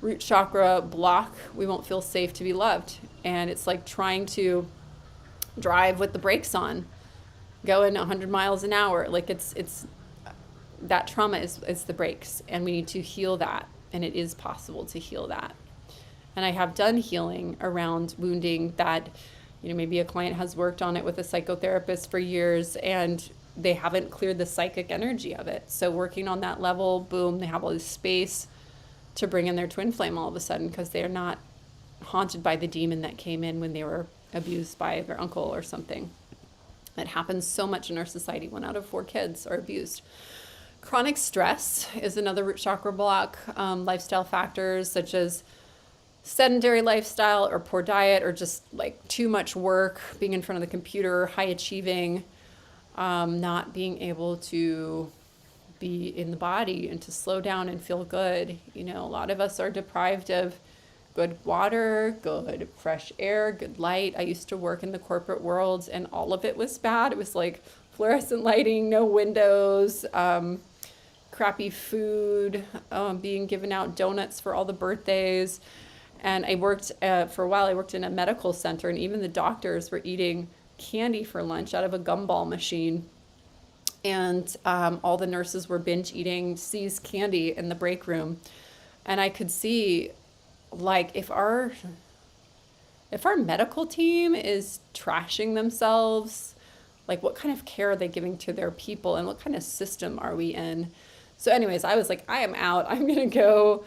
A: root chakra block, we won't feel safe to be loved. And it's like trying to drive with the brakes on, going 100 miles an hour. Like it's that trauma is the brakes, and we need to heal that. And it is possible to heal that. And I have done healing around wounding that, you know, maybe a client has worked on it with a psychotherapist for years and they haven't cleared the psychic energy of it. So working on that level, boom, they have all this space to bring in their twin flame all of a sudden, because they're not haunted by the demon that came in when they were abused by their uncle or something. It happens so much in our society. 1 out of 4 kids are abused. Chronic stress is another root chakra block. Lifestyle factors such as sedentary lifestyle or poor diet, or just like too much work, being in front of the computer, high achieving, not being able to be in the body and to slow down and feel good. You know, a lot of us are deprived of good water, good fresh air, good light. I used to work in the corporate world, and all of it was bad. It was like fluorescent lighting, no windows, crappy food, being given out donuts for all the birthdays. And I worked for a while, I worked in a medical center, and even the doctors were eating candy for lunch out of a gumball machine. And all the nurses were binge eating C's candy in the break room. And I could see, like, if our medical team is trashing themselves, like, what kind of care are they giving to their people, and what kind of system are we in? So anyways, I was like, I am out. I'm going to go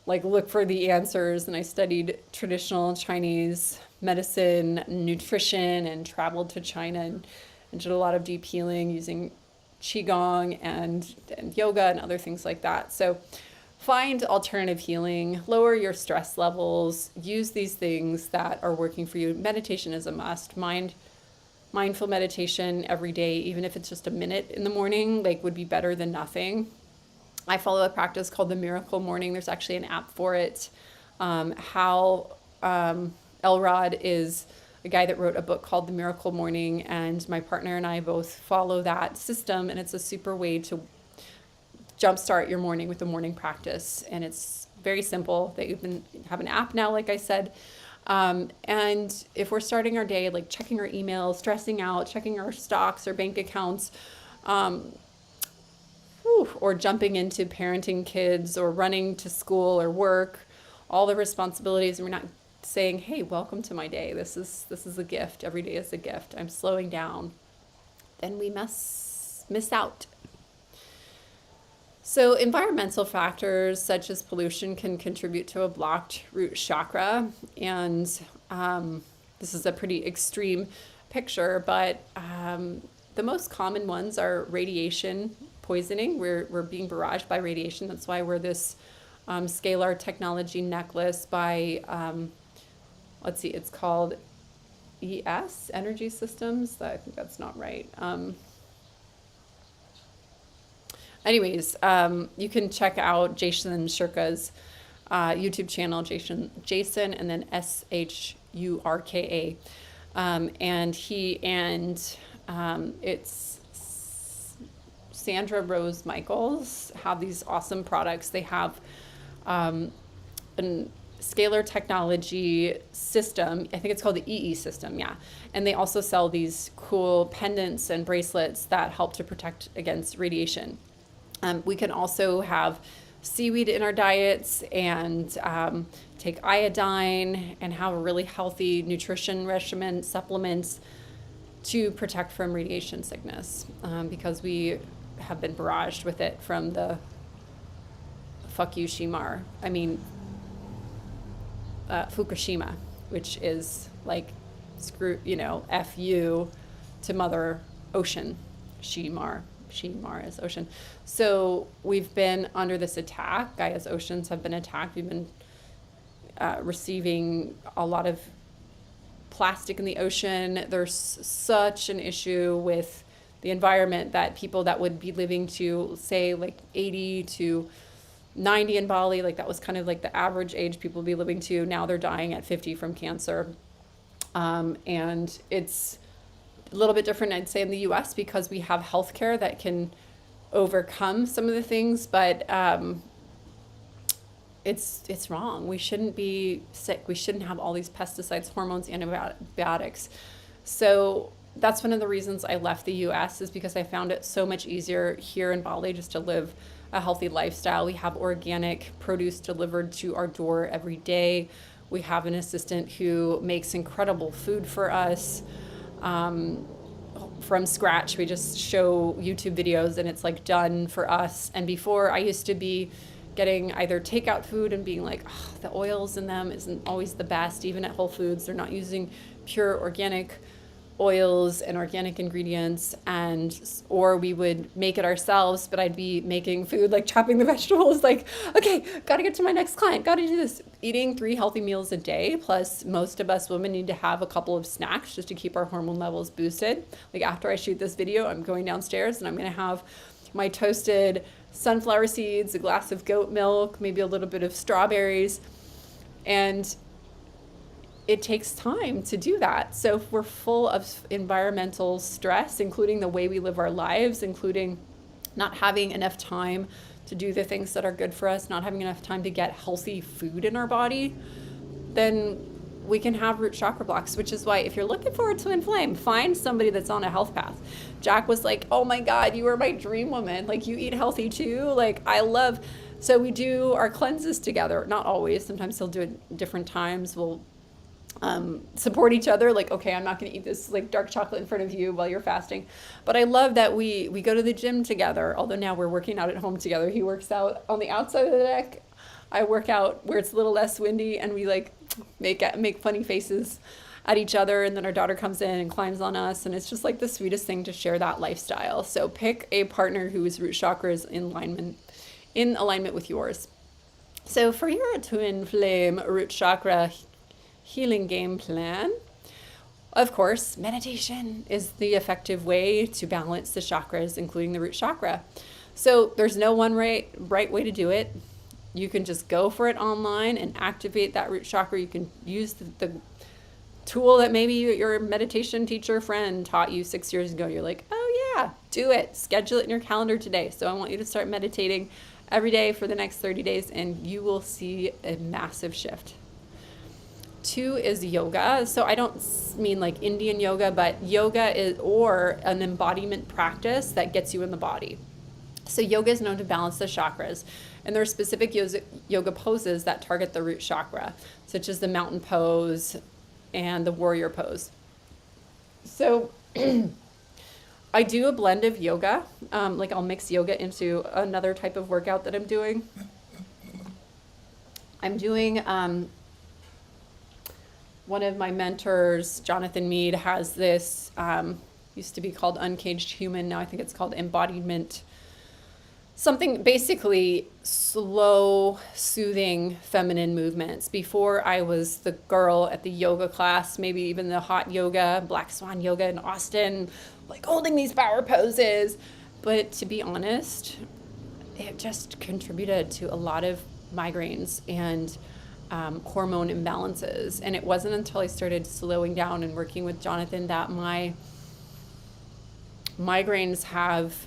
A: like look for the answers. And I studied traditional Chinese medicine, nutrition, and traveled to China and did a lot of deep healing using Qigong and yoga and other things like that. So find alternative healing, lower your stress levels, use these things that are working for you. Meditation is a must. Mindful meditation every day, even if it's just a minute in the morning, like, would be better than nothing. I follow a practice called the Miracle Morning. There's actually an app for it. Hal Elrod is a guy that wrote a book called The Miracle Morning, and my partner and I both follow that system, and it's a super way to jumpstart your morning with a morning practice. And it's very simple. They even have an app now, like I said. And if we're starting our day, like checking our emails, stressing out, checking our stocks or bank accounts, or jumping into parenting kids or running to school or work, all the responsibilities, and we're not saying, hey, welcome to my day. This is a gift. Every day is a gift. I'm slowing down. Then we miss out. So environmental factors such as pollution can contribute to a blocked root chakra. And this is a pretty extreme picture, but the most common ones are radiation poisoning. We're being barraged by radiation. That's why we're this scalar technology necklace by, it's called energy systems. I think that's not right. Anyways, you can check out Jason Shurka's YouTube channel, Jason, and then Shurka. And he and it's Sandra Rose Michaels have these awesome products. They have a scalar technology system. I think it's called the EE system, yeah. And they also sell these cool pendants and bracelets that help to protect against radiation. We can also have seaweed in our diets and take iodine and have a really healthy nutrition regimen, supplements to protect from radiation sickness, because we have been barraged with it from the Fukushima, which is like F U to Mother Ocean. Shimar is ocean. So we've been under this attack. Gaia's oceans have been attacked. We've been receiving a lot of plastic in the ocean. There's such an issue with the environment that people that would be living to, say, like 80 to 90 in Bali, like that was kind of like the average age people would be living to. Now they're dying at 50 from cancer. And it's a little bit different, I'd say, in the US because we have healthcare that can overcome some of the things, but it's wrong. We shouldn't be sick. We shouldn't have all these pesticides, hormones, antibiotics. So that's one of the reasons I left the US, is because I found it so much easier here in Bali just to live a healthy lifestyle. We have organic produce delivered to our door every day. We have an assistant who makes incredible food for us from scratch. We just show YouTube videos and it's like done for us. And before, I used to be getting either takeout food and being like, oh, the oils in them isn't always the best. Even at Whole Foods, they're not using pure organic oils and organic ingredients, or we would make it ourselves, but I'd be making food, like chopping the vegetables, like, okay, gotta get to my next client, gotta do this. Eating 3 healthy meals a day, plus most of us women need to have a couple of snacks just to keep our hormone levels boosted. Like after I shoot this video, I'm going downstairs and I'm gonna have my toasted sunflower seeds, a glass of goat milk, maybe a little bit of strawberries, and it takes time to do that. So if we're full of environmental stress, including the way we live our lives, including not having enough time to do the things that are good for us, not having enough time to get healthy food in our body, then we can have root chakra blocks, which is why if you're looking forward to inflame, find somebody that's on a health path. Jack was like, oh my God, you are my dream woman. Like, you eat healthy too. Like, so we do our cleanses together. Not always. Sometimes he'll do it different times. We'll support each other, like, okay, I'm not going to eat this like dark chocolate in front of you while you're fasting. But I love that we go to the gym together, although now we're working out at home together. He works out on the outside of the deck. I work out where it's a little less windy, and we like make funny faces at each other, and then our daughter comes in and climbs on us, and it's just like the sweetest thing to share that lifestyle. So pick a partner whose root chakra is in alignment with yours. So for your twin flame root chakra healing game plan, of course, meditation is the effective way to balance the chakras, including the root chakra. So there's no one right way to do it. You can just go for it online and activate that root chakra. You can use the tool that maybe your meditation teacher friend taught you 6 years ago. You're like, oh yeah, do it. Schedule it in your calendar today. So I want you to start meditating every day for the next 30 days, and you will see a massive shift. 2 is yoga. So I don't mean like Indian yoga, but yoga is or an embodiment practice that gets you in the body. So yoga is known to balance the chakras, and there are specific yoga poses that target the root chakra, such as the mountain pose and the warrior pose. So I do a blend of yoga. Like I'll mix yoga into another type of workout that I'm doing. I'm doing one of my mentors, Jonathan Mead, has this, used to be called Uncaged Human. Now I think it's called Embodiment something basically slow, soothing feminine movements. Before I was the girl at the yoga class, maybe even the hot yoga, Black Swan yoga in Austin, like holding these power poses. But to be honest, it just contributed to a lot of migraines and hormone imbalances. And it wasn't until I started slowing down and working with Jonathan that my migraines have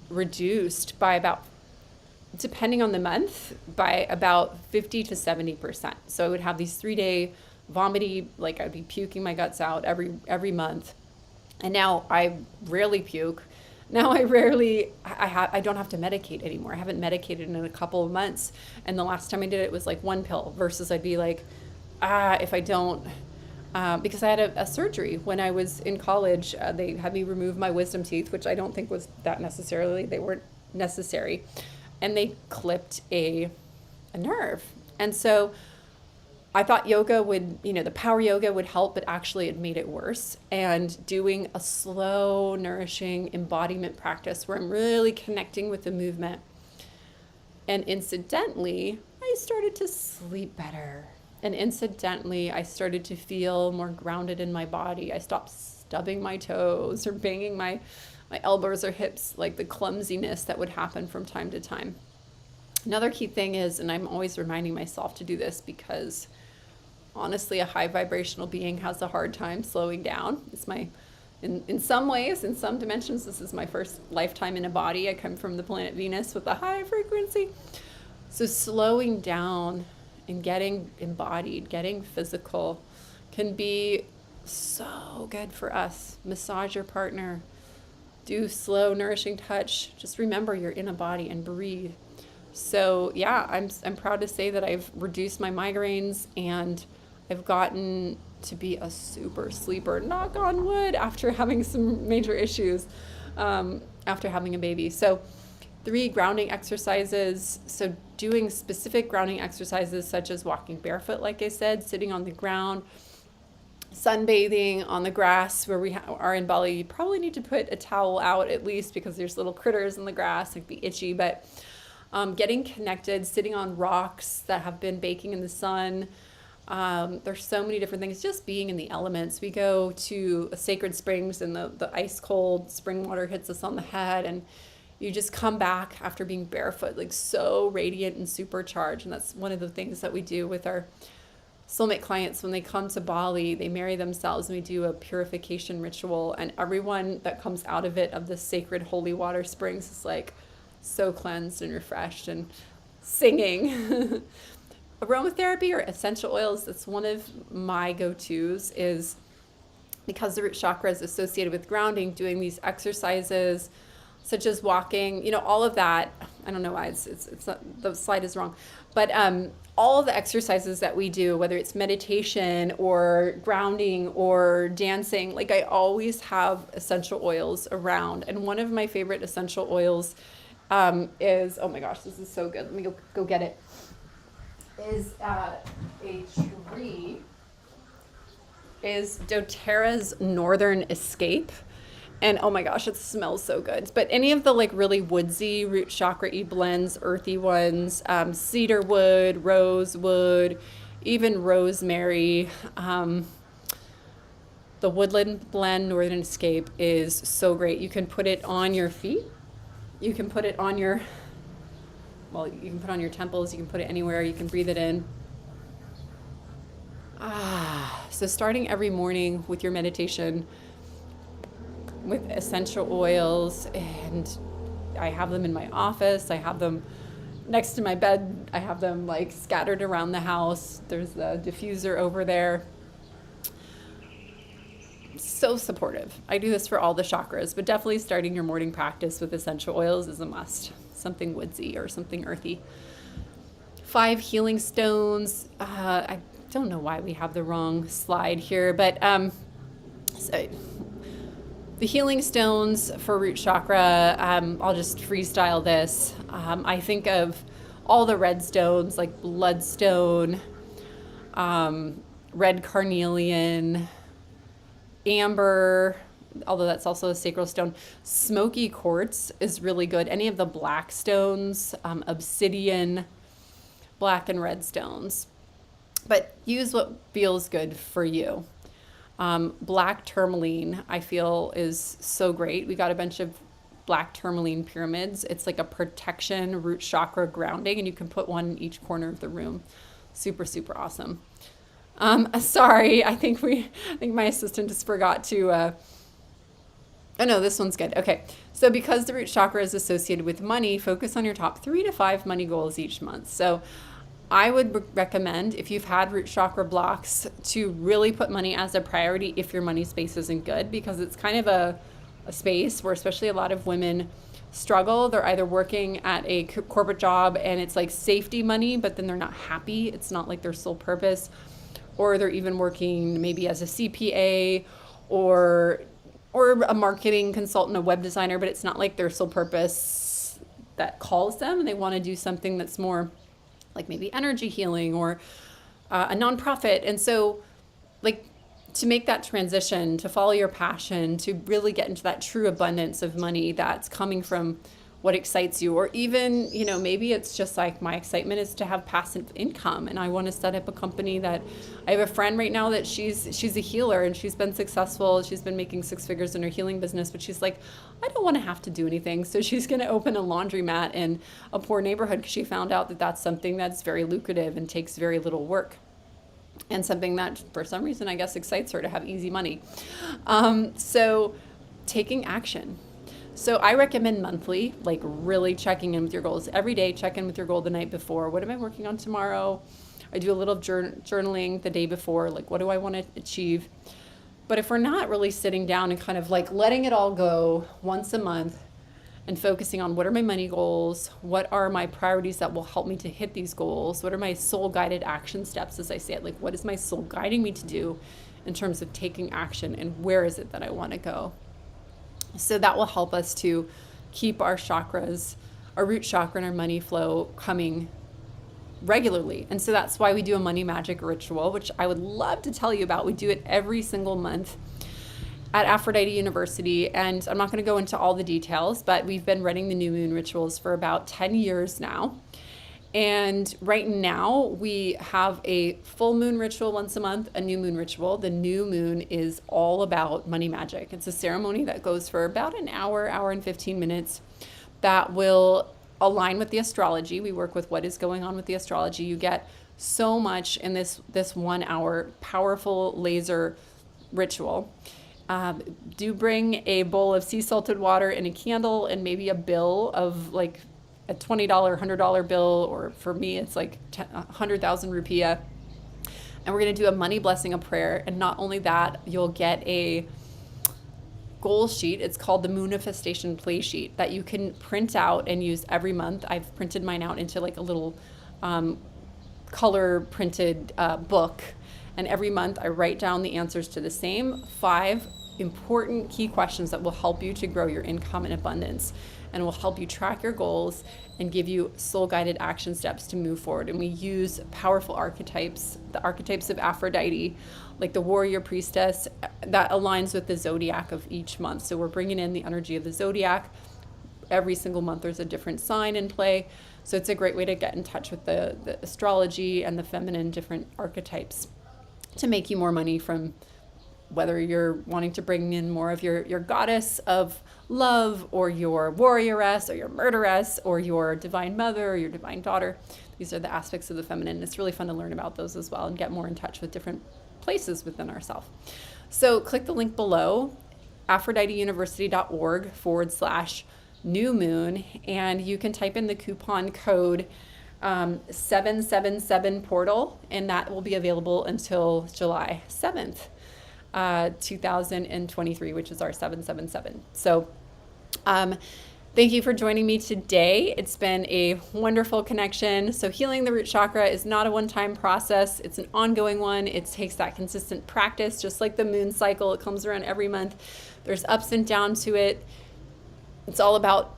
A: reduced by about, depending on the month, by about 50 to 70%. So I would have these 3-day vomity, like I'd be puking my guts out every month. And now I rarely puke. Now I don't have to medicate anymore. I haven't medicated in a couple of months. And the last time I did it was like 1 pill versus I'd be like, if I don't, because I had a surgery when I was in college. They had me remove my wisdom teeth, which I don't think was that necessarily, they weren't necessary. And they clipped a nerve. And so I thought yoga would, the power yoga would help, but actually it made it worse. And doing a slow, nourishing embodiment practice where I'm really connecting with the movement. And incidentally, I started to sleep better. And incidentally, I started to feel more grounded in my body. I stopped stubbing my toes or banging my elbows or hips, like the clumsiness that would happen from time to time. Another key thing is, and I'm always reminding myself to do this because honestly, a high vibrational being has a hard time slowing down. It's in some ways, in some dimensions, this is my first lifetime in a body. I come from the planet Venus with a high frequency. So slowing down and getting embodied, getting physical can be so good for us. Massage your partner, do slow, nourishing touch. Just remember you're in a body and breathe. So yeah, I'm proud to say that I've reduced my migraines and I've gotten to be a super sleeper, knock on wood, after having some major issues, after having a baby. So 3 grounding exercises. So doing specific grounding exercises such as walking barefoot, like I said, sitting on the ground, sunbathing on the grass where we are in Bali. You probably need to put a towel out at least because there's little critters in the grass, like be itchy, but getting connected, sitting on rocks that have been baking in the sun. There's so many different things, just being in the elements. We go to sacred springs and the ice cold spring water hits us on the head and you just come back after being barefoot, like so radiant and supercharged. And that's one of the things that we do with our soulmate clients when they come to Bali. They marry themselves and we do a purification ritual, and everyone that comes out of it, of the sacred holy water springs, is like so cleansed and refreshed and singing. Aromatherapy or essential oils, that's one of my go-tos, is because the root chakra is associated with grounding, doing these exercises such as walking, all of that. I don't know why it's not, the slide is wrong, but all of the exercises that we do, whether it's meditation or grounding or dancing, like I always have essential oils around. And one of my favorite essential oils is, oh my gosh, this is so good. Let me go get it. Is a tree, is doTERRA's Northern Escape. And oh my gosh, it smells so good. But any of the like really woodsy root chakra-y blends, earthy ones, cedar wood, rose wood, even rosemary. The woodland blend Northern Escape is so great. You can put it on your feet. You can put it on your, you can put it on your temples. You can put it anywhere. You can breathe it in. So starting every morning with your meditation with essential oils, and I have them in my office. I have them next to my bed. I have them like scattered around the house. There's the diffuser over there. So supportive. I do this for all the chakras, but definitely starting your morning practice with essential oils is a must. Something woodsy or something earthy. 5 healing stones. I don't know why we have the wrong slide here, but so the healing stones for root chakra, I'll just freestyle this. I think of all the red stones like bloodstone, red carnelian, amber, although that's also a sacral stone. Smoky quartz is really good. Any of the black stones, obsidian, black and red stones. But use what feels good for you. Black tourmaline, I feel, is so great. We got a bunch of black tourmaline pyramids. It's like a protection root chakra grounding, and you can put one in each corner of the room. Super, super awesome. Sorry, I think my assistant just forgot to, oh no, this one's good. Okay. So because the root chakra is associated with money, focus on your top 3 to 5 money goals each month. So I would recommend, if you've had root chakra blocks, to really put money as a priority if your money space isn't good, because it's kind of a space where especially a lot of women struggle. They're either working at a corporate job and it's like safety money, but then they're not happy. It's not like their sole purpose. Or they're even working maybe as a CPA or a marketing consultant, a web designer, but it's not like their sole purpose that calls them, and they want to do something that's more like maybe energy healing or a nonprofit. And so like to make that transition, to follow your passion, to really get into that true abundance of money that's coming from what excites you, or even, maybe it's just like my excitement is to have passive income and I want to set up a company that I have a friend right now that she's a healer and she's been successful. She's been making 6 figures in her healing business, but she's like, I don't want to have to do anything. So she's going to open a laundromat in a poor neighborhood because she found out that that's something that's very lucrative and takes very little work. And something that for some reason, I guess, excites her to have easy money. So taking action. So I recommend monthly, like really checking in with your goals. Every day, check in with your goal the night before. What am I working on tomorrow? I do a little journaling the day before, like what do I want to achieve? But if we're not really sitting down and kind of like letting it all go once a month and focusing on what are my money goals, what are my priorities that will help me to hit these goals, what are my soul guided action steps, as I say it, like what is my soul guiding me to do in terms of taking action, and where is it that I want to go? So that will help us to keep our chakras, our root chakra and our money flow coming regularly. And so that's why we do a money magic ritual, which I would love to tell you about. We do it every single month at Aphrodite University. And I'm not going to go into all the details, but we've been running the new moon rituals for about 10 years now. And right now we have a full moon ritual once a month, a new moon ritual. The new moon is all about money magic. It's a ceremony that goes for about an hour and 15 minutes that will align with the astrology. We work with what is going on with the astrology. You get so much in this 1 hour powerful laser ritual. Do bring a bowl of sea salted water and a candle and maybe a bill of like a $20, $100 bill, or for me, it's like 100,000 rupiah. And we're going to do a money blessing, a prayer. And not only that, you'll get a goal sheet. It's called the Moonifestation Play Sheet that you can print out and use every month. I've printed mine out into like a little color printed book. And every month I write down the answers to the same 5 important key questions that will help you to grow your income and abundance, and will help you track your goals and give you soul-guided action steps to move forward. And we use powerful archetypes, the archetypes of Aphrodite, like the warrior priestess, that aligns with the zodiac of each month. So we're bringing in the energy of the zodiac. Every single month there's a different sign in play. So it's a great way to get in touch with the astrology and the feminine different archetypes to make you more money, from whether you're wanting to bring in more of your goddess of love, or your warrioress, or your murderess, or your divine mother, or your divine daughter. These are the aspects of the feminine. It's really fun to learn about those as well and get more in touch with different places within ourselves. So click the link below, aphroditeuniversity.org/new moon, and you can type in the coupon code 777 portal, and that will be available until July 7th. 2023, which is our 777. So thank you for joining me today. It's been a wonderful connection. So healing the root chakra is not a one-time process. It's an ongoing one. It takes that consistent practice, just like the moon cycle. It comes around every month. There's ups and downs to it. It's all about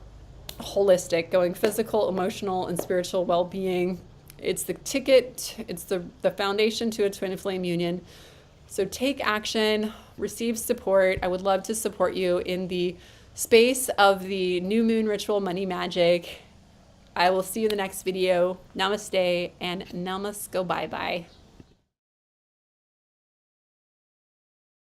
A: holistic, going physical, emotional, and spiritual well-being. It's the ticket. It's the foundation to a twin flame union. So take action, receive support. I would love to support you in the space of the new moon ritual money magic. I will see you in the next video. Namaste and namaste. Go bye bye.